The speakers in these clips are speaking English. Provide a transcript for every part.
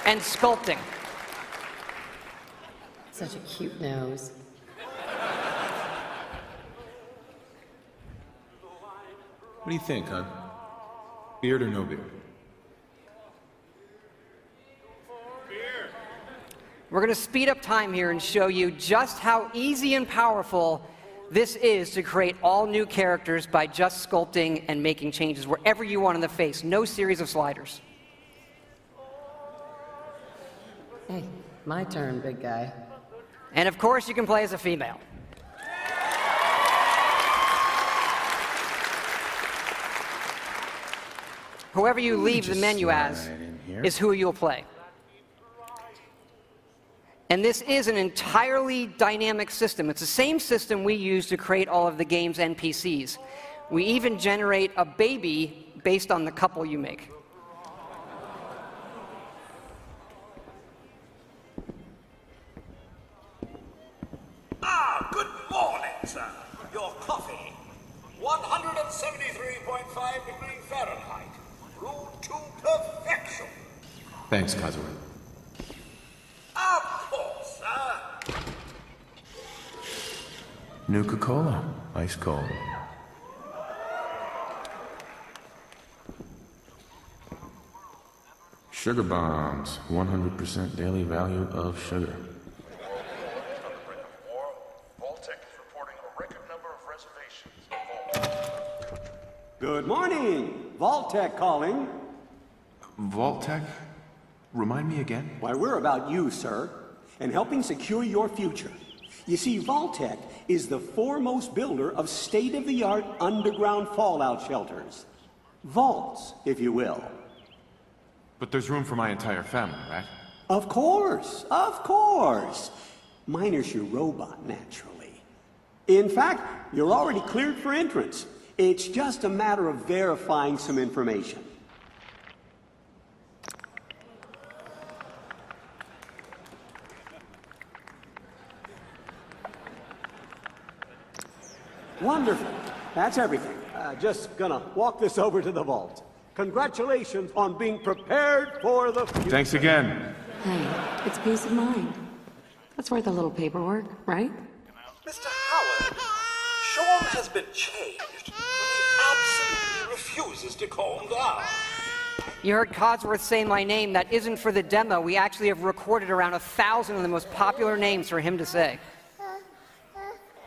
and sculpting. Such a cute nose. What do you think, huh? Beard or no beard? We're going to speed up time here and show you just how easy and powerful this is to create all new characters by just sculpting and making changes wherever you want in the face. No series of sliders. Hey, my turn, big guy. And of course, you can play as a female. Whoever you leave the menu as is who you'll play. And this is an entirely dynamic system. It's the same system we use to create all of the game's NPCs. We even generate a baby based on the couple you make. Ah, good morning, sir. Your coffee. 173.5 degrees Fahrenheit. Brewed to perfection. Thanks, Kazuo. Of course, sir. Nuka-Cola. Ice cold. Sugar bombs. 100% daily value of sugar. Good morning! Vault-Tec calling. Vault-Tec? Remind me again? Why, we're about you, sir, and helping secure your future. You see, Vault-Tec is the foremost builder of state-of-the-art underground fallout shelters. Vaults, if you will. But there's room for my entire family, right? Of course, of course. Minus your robot, naturally. In fact, you're already cleared for entrance. It's just a matter of verifying some information. Wonderful. That's everything. Just gonna walk this over to the vault. Congratulations on being prepared for the future. Thanks again. Hey, it's peace of mind. That's worth a little paperwork, right? Mr. Howard, Sean has been changed. He absolutely refuses to calm down. You heard Codsworth say my name. That isn't for the demo. We actually have recorded around 1,000 of the most popular names for him to say.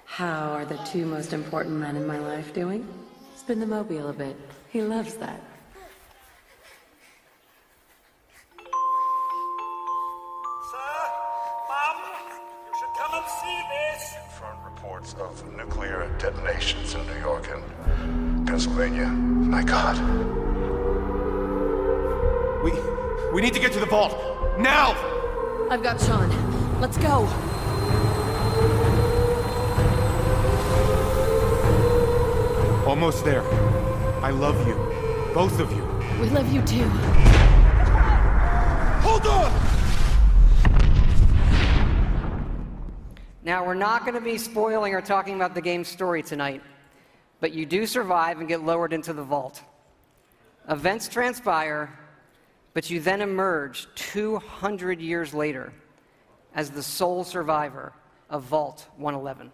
How are the two most important men in my life doing? Spin the mobile a bit. He loves that. Sir, Mom, you should come and see this. Confirmed reports of nuclear detonations in New York and Pennsylvania. My God. We need to get to the vault. Now! I've got Sean. Let's go. Almost there. I love you. Both of you. We love you too. Hold on! Now, we're not going to be spoiling or talking about the game's story tonight, but you do survive and get lowered into the vault. Events transpire, but you then emerge 200 years later as the sole survivor of Vault 111.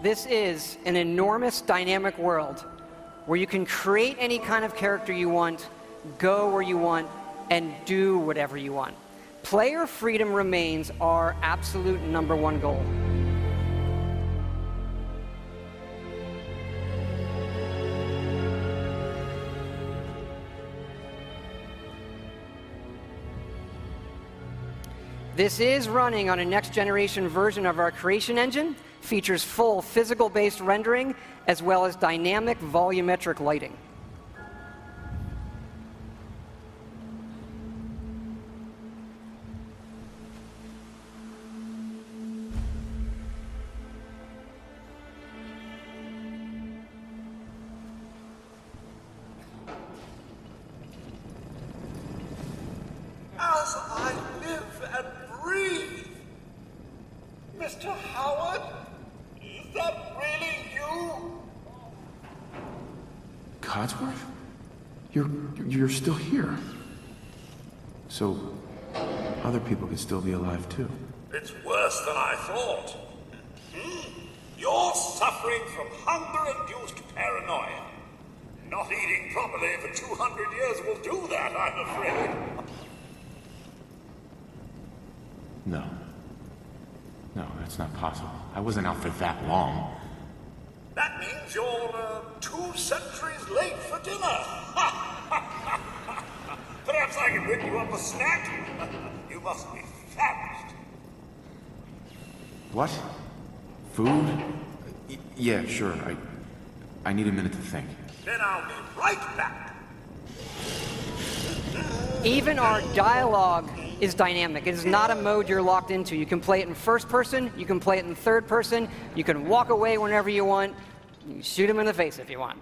This is an enormous dynamic world where you can create any kind of character you want, go where you want, and do whatever you want. Player freedom remains our absolute #1 goal. This is running on a next-generation version of our creation engine, features full physical-based rendering, as well as dynamic volumetric lighting. Codsworth? You're still here. So, other people could still be alive too. It's worse than I thought. You're suffering from hunger-induced paranoia. Not eating properly for 200 years will do that, I'm afraid. No. No, that's not possible. I wasn't out for that long. That means you're 2 centuries late for dinner. Perhaps I can whip you up a snack. You must be famished. What? Food? Yeah, sure. I need a minute to think. Then I'll be right back. Even our dialogue is dynamic. It is not a mode you're locked into. You can play it in first person, you can play it in third person, you can walk away whenever you want, you can shoot him in the face if you want.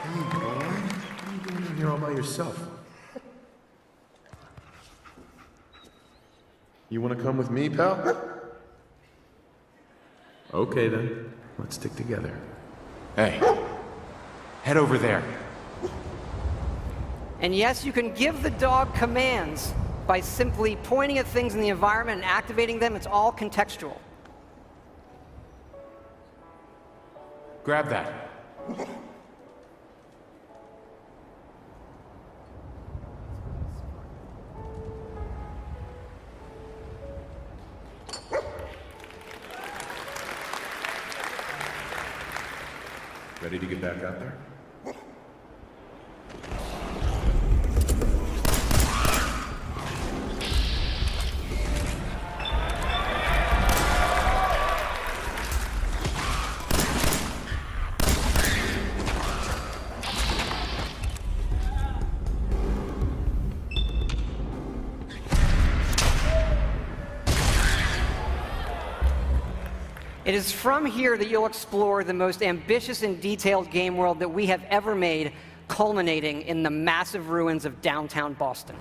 Hey, boy. What are you doing in here all by yourself? You want to come with me, pal? Okay, then. Let's stick together. Hey, head over there. And yes, you can give the dog commands by simply pointing at things in the environment and activating them. It's all contextual. Grab that. Ready to get back out there? It is from here that you'll explore the most ambitious and detailed game world that we have ever made, culminating in the massive ruins of downtown Boston.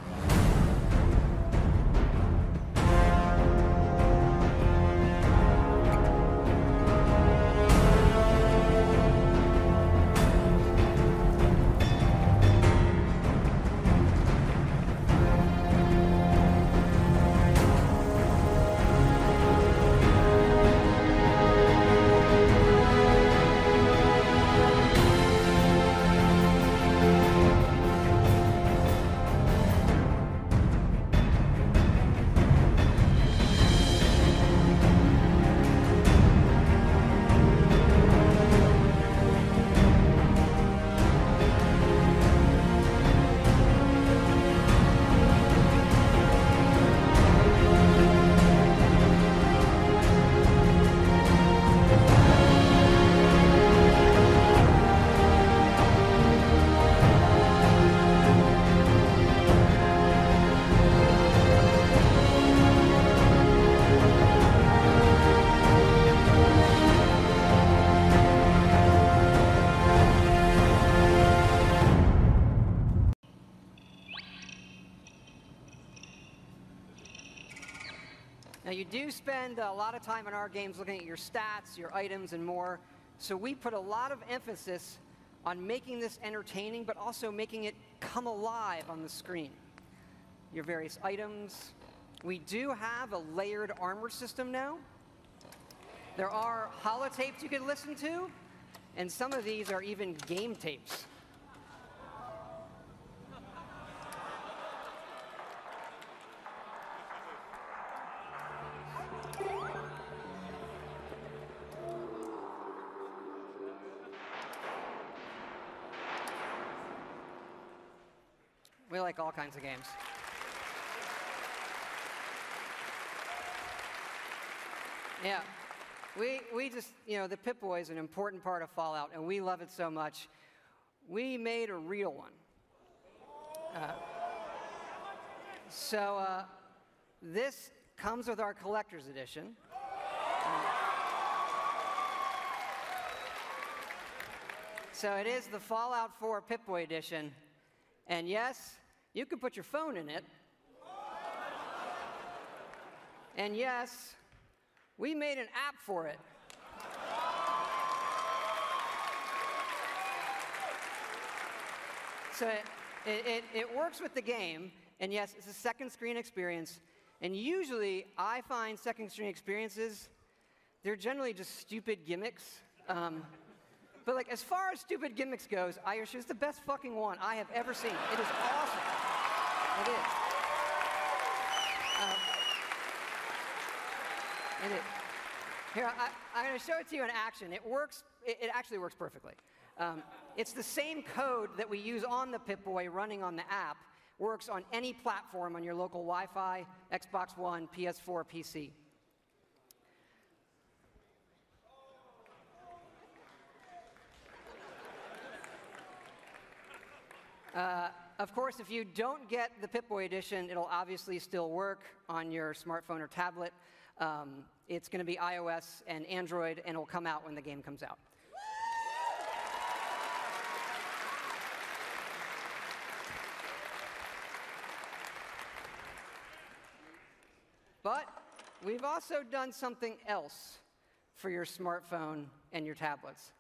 Now, you do spend a lot of time in our games looking at your stats, your items, and more, so we put a lot of emphasis on making this entertaining, but also making it come alive on the screen. Your various items. We do have a layered armor system now. There are holotapes you can listen to, and some of these are even game tapes. We like all kinds of games. Yeah, we just, you know, the Pip-Boy is an important part of Fallout, and we love it so much. We made a real one. This comes with our collector's edition. So it is the Fallout 4 Pip-Boy edition. And yes, you can put your phone in it, And yes, we made an app for it. So it works with the game, and yes, it's a second screen experience. And usually, I find second screen experiences, they're generally just stupid gimmicks. But like, as far as stupid gimmicks goes, I assure it's the best fucking one I have ever seen. It is awesome. It is. Here, I'm going to show it to you in action. It works. It actually works perfectly. It's the same code that we use on the Pip-Boy running on the app. Works on any platform on your local Wi-Fi, Xbox One, PS4, PC. Of course, if you don't get the Pip-Boy edition, it'll obviously still work on your smartphone or tablet. It's going to be iOS and Android, and it'll come out when the game comes out. But we've also done something else for your smartphone and your tablets.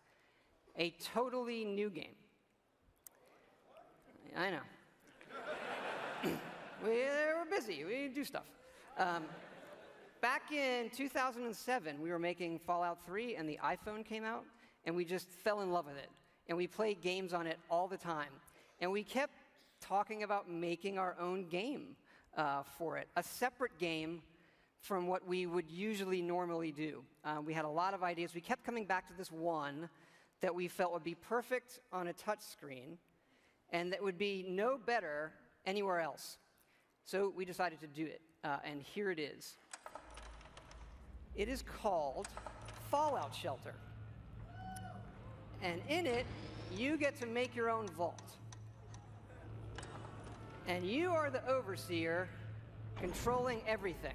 A totally new game. I know. We're busy. We do stuff. Back in 2007, we were making Fallout 3, and the iPhone came out, and we just fell in love with it. And we played games on it all the time. And we kept talking about making our own game for it, a separate game from what we would usually normally do. We had a lot of ideas. We kept coming back to this one that we felt would be perfect on a touch screen and that would be no better anywhere else. So we decided to do it, and here it is. It is called Fallout Shelter. And in it, you get to make your own vault. And you are the overseer controlling everything.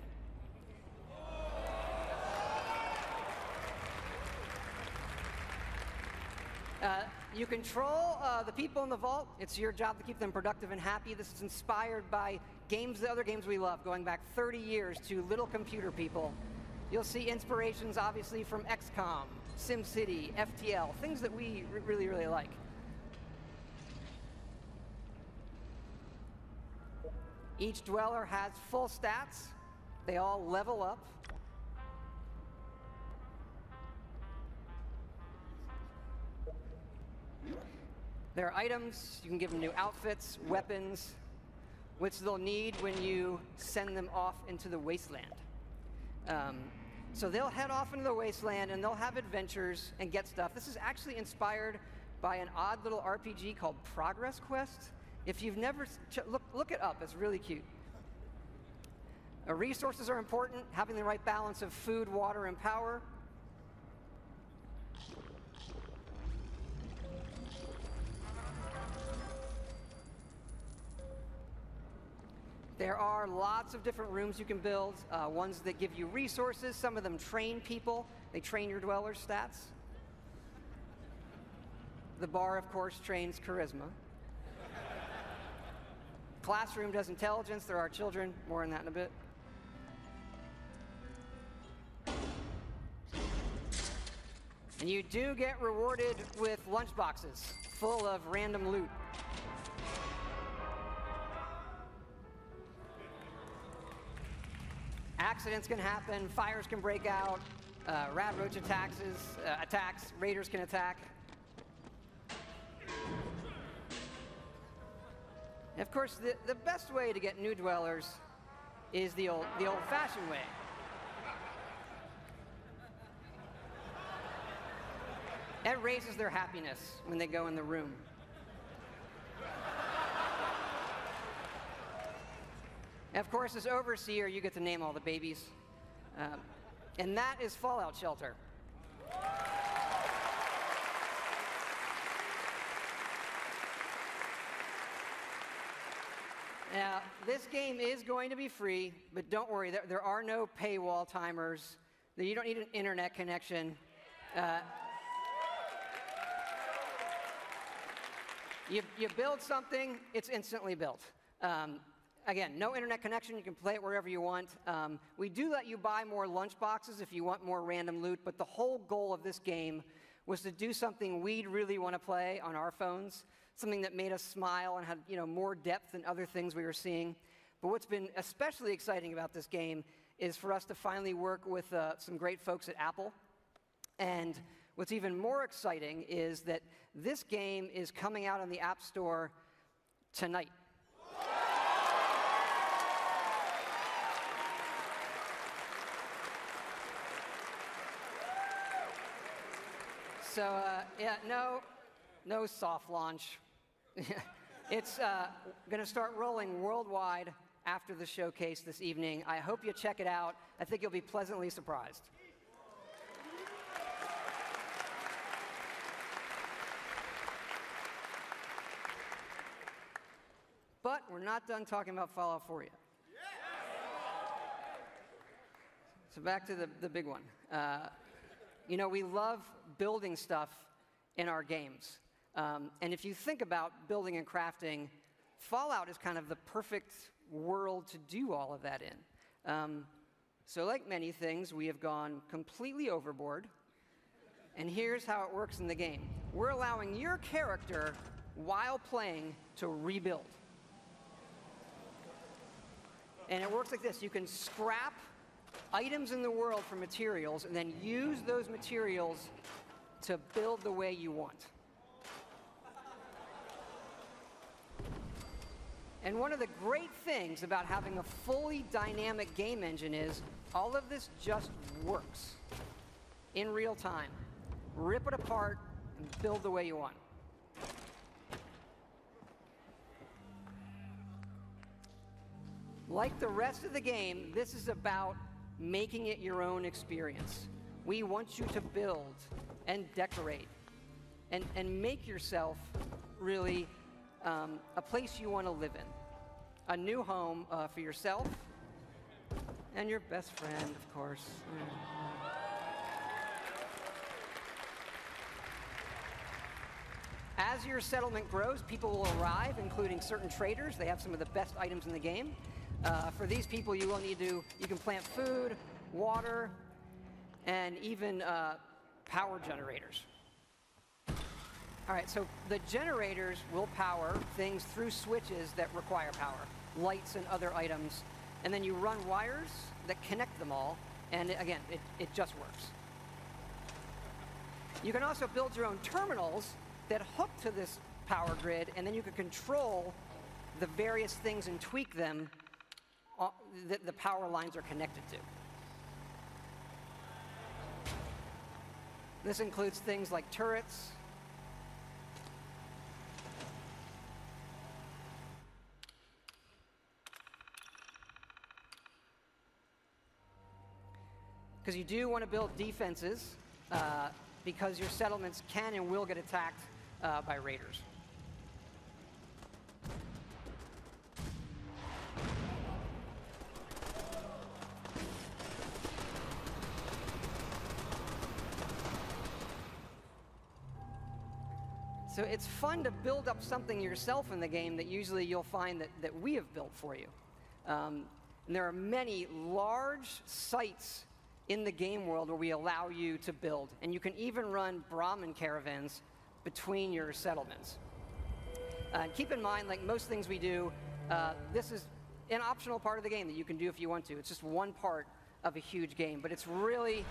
You control the people in the vault. It's your job to keep them productive and happy. This is inspired by the other games we love, going back 30 years to Little Computer People. You'll see inspirations, obviously, from XCOM, SimCity, FTL, things that we really, really like. Each dweller has full stats. They all level up. There are items. You can give them new outfits, weapons, which they'll need when you send them off into the wasteland. So they'll head off into the wasteland, and they'll have adventures and get stuff. This is actually inspired by an odd little RPG called Progress Quest. If you've never... Look it up. It's really cute. Resources are important, having the right balance of food, water, and power. There are lots of different rooms you can build, ones that give you resources. Some of them train people. They train your dwellers' stats. The bar, of course, trains charisma. Classroom does intelligence. There are children. More on that in a bit. And you do get rewarded with lunchboxes full of random loot. Accidents can happen, fires can break out, rat roach attacks, raiders can attack. And of course, the best way to get new dwellers is the old-fashioned way. That raises their happiness when they go in the room. And of course, as overseer, you get to name all the babies. And that is Fallout Shelter. Now, this game is going to be free, but don't worry, there are no paywall timers. You don't need an internet connection. You build something, it's instantly built. again, no internet connection. You can play it wherever you want. We do let you buy more lunch boxes if you want more random loot, but the whole goal of this game was to do something we'd really want to play on our phones, something that made us smile and had more depth than other things we were seeing. But what's been especially exciting about this game is for us to finally work with some great folks at Apple. And what's even more exciting is that this game is coming out on the App Store tonight. So, no soft launch. It's going to start rolling worldwide after the showcase this evening. I hope you check it out. I think you'll be pleasantly surprised. But we're not done talking about Fallout 4 yet. So back to the big one. We love building stuff in our games. And if you think about building and crafting, Fallout is kind of the perfect world to do all of that in. So like many things, we have gone completely overboard. And here's how it works in the game. We're allowing your character, while playing, to rebuild. And it works like this. You can scrap items in the world for materials and then use those materials to build the way you want. And one of the great things about having a fully dynamic game engine is all of this just works in real time. Rip it apart and build the way you want. Like the rest of the game, this is about making it your own experience. We want you to build and decorate and make yourself really a place you want to live in. A new home for yourself and your best friend, of course. As your settlement grows, people will arrive, including certain traders. They have some of the best items in the game. For these people, you can plant food, water, and even power generators. All right, so the generators will power things through switches that require power, lights and other items, and then you run wires that connect them all, and again, it just works. You can also build your own terminals that hook to this power grid, and then you can control the various things and tweak them that the power lines are connected to. This includes things like turrets, because you do want to build defenses because your settlements can and will get attacked by raiders. So it's fun to build up something yourself in the game that usually you'll find that we have built for you. And there are many large sites in the game world where we allow you to build. And you can even run Brahmin caravans between your settlements. Keep in mind, like most things we do, this is an optional part of the game that you can do if you want to. It's just one part of a huge game, but it's really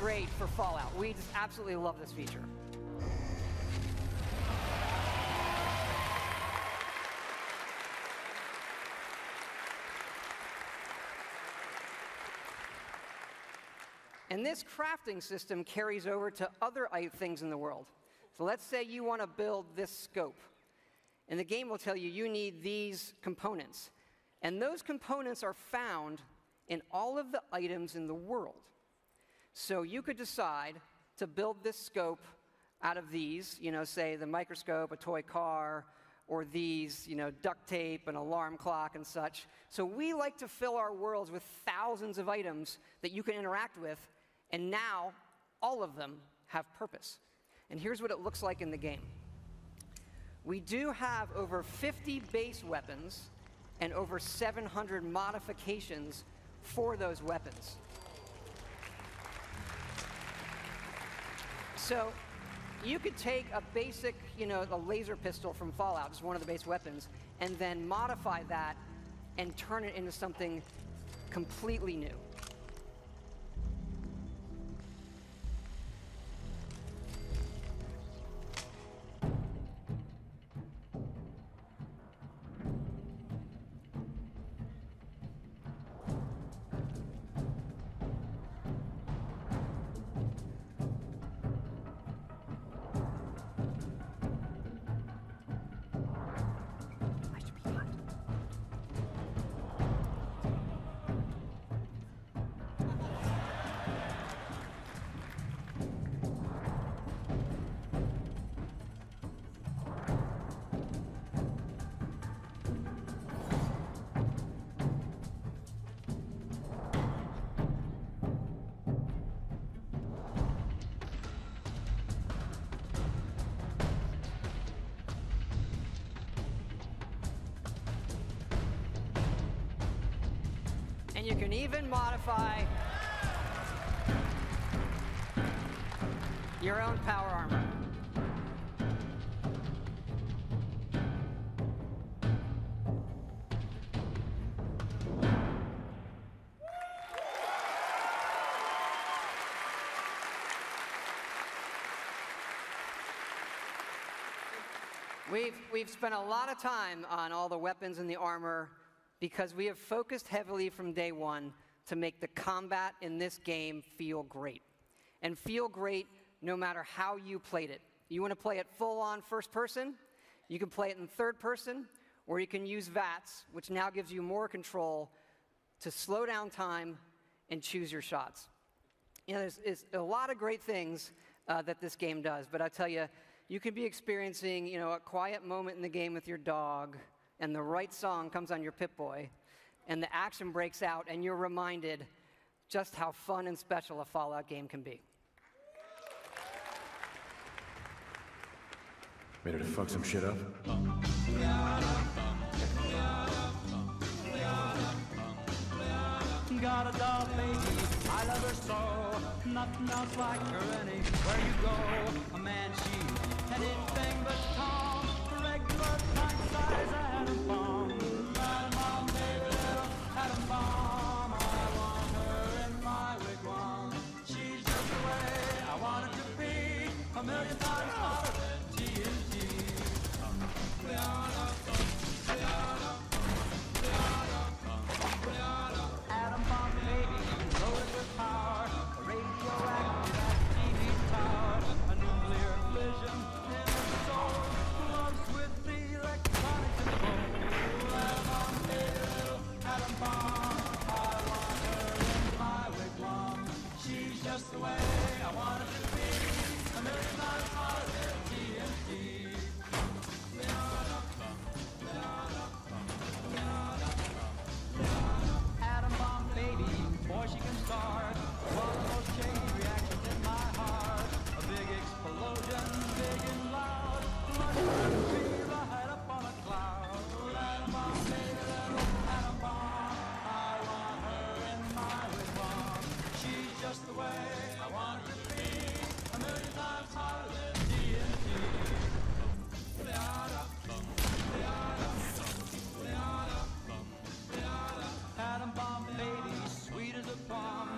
great for Fallout. We just absolutely love this feature. And this crafting system carries over to other things in the world. So let's say you want to build this scope. And the game will tell you you need these components. And those components are found in all of the items in the world. So you could decide to build this scope out of these, say the microscope, a toy car, or these, duct tape, an alarm clock, and such. So we like to fill our worlds with thousands of items that you can interact with, and now all of them have purpose. And here's what it looks like in the game. we do have over 50 base weapons and over 700 modifications for those weapons. So you could take a basic, a laser pistol from Fallout, just one of the base weapons, and then modify that and turn it into something completely new. And you can even modify your own power armor. We've spent a lot of time on all the weapons and the armor because we have focused heavily from day one to make the combat in this game feel great. And feel great no matter how you played it. You want to play it full-on first person, you can play it in third person, or you can use VATS, which now gives you more control to slow down time and choose your shots. There's a lot of great things that this game does, but I tell you, you could be experiencing, a quiet moment in the game with your dog, and the right song comes on your Pip-Boy, and the action breaks out, and you're reminded just how fun and special a Fallout game can be. Ready to fuck some shit up? Got a doll baby, I love her so. Nothing else like her anywhere you go. A man, she's anything but calm. A regular pint-size atom bomb. Atom bomb, baby, little atom bomb. I want her in my wigwam. She's just the way I want it to be. A million times hotter than TNT. Atom bomb baby, loaded with power, a radioactive at TV tower, a nuclear fission in her soul, loves with the electronic control. Atom bomb baby, little atom bomb, I want her in my wigwam. She's just the way I want it to be, a million times hotter than TNT. Atom bomb baby, boy she can start one of those chain reactions in my heart. A big explosion, big and loud, like a tree right up on a cloud. Atom bomb baby, little atom bomb, I want her in my wigwam. She's just the way I want her to be, a million times hotter than TNT. Atom bomb baby, sweet as a plum,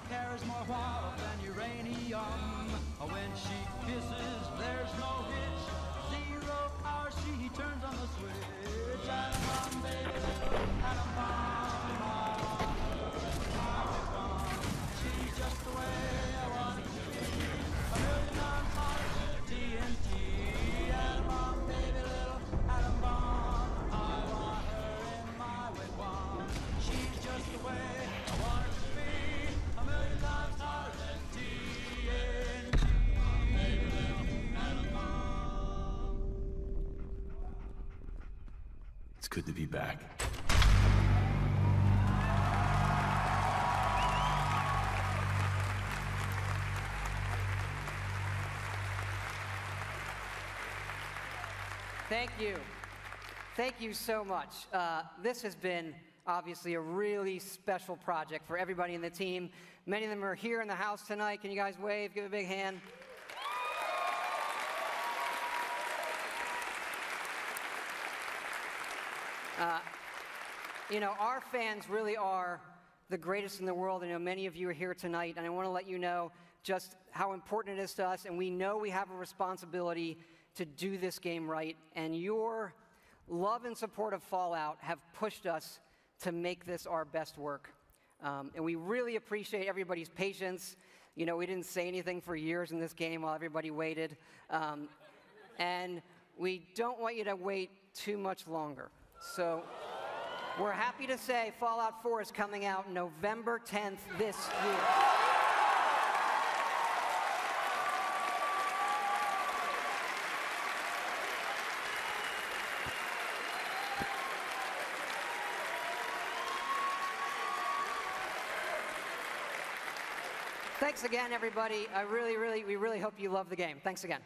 carries more water than uranium. When she kisses, there's no hitch, zero power, she turns on the switch. Atom bomb baby, little atom bomb, I want her in my wigwam. She's just the way I want it to be, a million times hotter than TNT. Atom bomb baby, little atom bomb, I want her in my wigwam. She's just the way I want her to be, a million times hotter than TNT. It's good to be back. Thank you. Thank you so much. This has been obviously a really special project for everybody in the team. Many of them are here in the house tonight. Can you guys wave? Give a big hand. You know, our fans really are the greatest in the world. I know many of you are here tonight, and I want to let you know just how important it is to us, and we know we have a responsibility to do this game right, and your love and support of Fallout have pushed us to make this our best work. And we really appreciate everybody's patience. You know, we didn't say anything for years in this game while everybody waited. And we don't want you to wait too much longer. So we're happy to say Fallout 4 is coming out November 10th this year. Thanks again, everybody. We really hope you love the game. Thanks again.